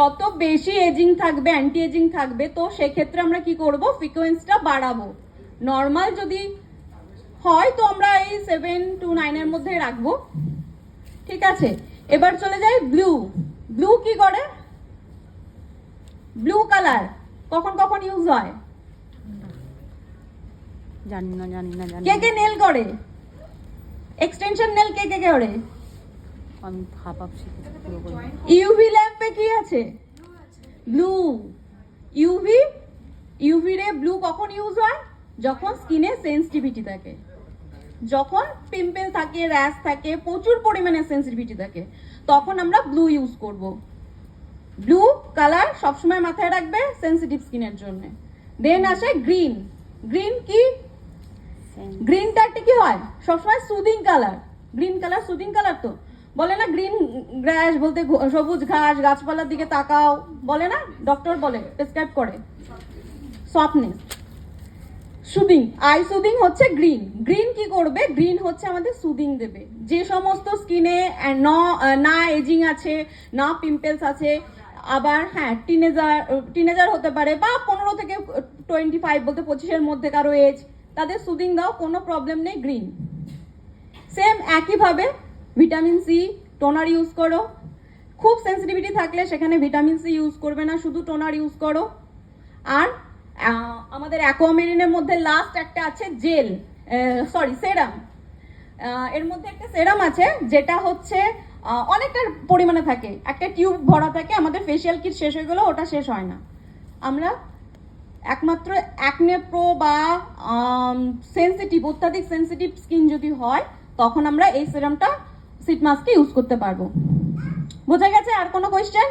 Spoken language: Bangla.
যত বেশি এজিং থাকবে, অ্যান্টি এজিং থাকবে, তো সেক্ষেত্রে আমরা কি করব, ফ্রিকোয়েন্সিটা বাড়াবো। নর্মাল যদি হয় তো আমরা এই 7 to 9 এর মধ্যে রাখবো, ঠিক আছে। এবার চলে যাই ব্লু। ব্লু কি করে? ব্লু কালার কখন কখন ইউজ হয়? জানি না। কে কে নেল করে? এক্সটেনশন নেল কে কে করে? আমি হাফ শিখেছি পুরো করে। ইউভি ল্যাম্পে কি আছে? ব্লু। ইউভি রে ব্লু কখন ইউজ হয়? যখন স্কিনে সেনসিটিভিটি থাকে, যখন পিম্পল থাকে, র্যাশ থাকে, প্রচুর পরিমাণে সেনসিটিভিটি থাকে, তখন আমরা ব্লু ইউজ করব। ব্লু কালার সবসময় মাথায় রাখবে সেনসিটিভ স্কিনের জন্য। দেন আসে গ্রিন। গ্রিন কি? গ্রিনটা কি হয়? সবসময় soothing colour. Green colour soothing colour তো বলে না, গ্রিন গ্রাস বলতে সবুজ ঘাস, গাছপালার দিকে তাকাও বলে না, ডক্টর বলে, প্রেসক্রাইব করে। সফটনেস, সুদিং, আই সুদিং হচ্ছে গ্রিন। গ্রিন কি করবে? গ্রিন হচ্ছে আমাদের সুদিং দেবে। যে সমস্ত স্কিনে না এজিং আছে, না পিম্পলস আছে, আবার হ্যাঁ টিনেজার হতে পারে, বা 15 থেকে 25 বলতে 25-এর মধ্যে কারো এজ, তাদের সুদিং দাও, কোনো প্রবলেম নেই, গ্রিন। সেম একইভাবে ভিটামিন সি টোনার ইউজ করো। খুব সেন্সিটিভিটি থাকলে সেখানে ভিটামিন সি ইউজ করবে না, শুধু টোনার ইউজ করো। আর আমাদের অ্যাকোয়ামেরিনের মধ্যে লাস্ট একটা আছে জেল, সেরাম। এর মধ্যে একটা সেরাম আছে যেটা হচ্ছে অনেকটা পরিমাণে থাকে, একটা টিউব ভরা থাকে। আমাদের ফেশিয়াল কিট শেষ হয়ে গেলেও ওটা শেষ হয় না। আমরা একমাত্র অ্যাকনে প্রো বা অত্যাধিক সেন্সিটিভ স্কিন যদি হয়, তখন আমরা এই সেরামটা, সিট মাস্ককে ইউজ করতে পারবো। বোঝা গেছে? আর কোনো কোয়েশ্চেন?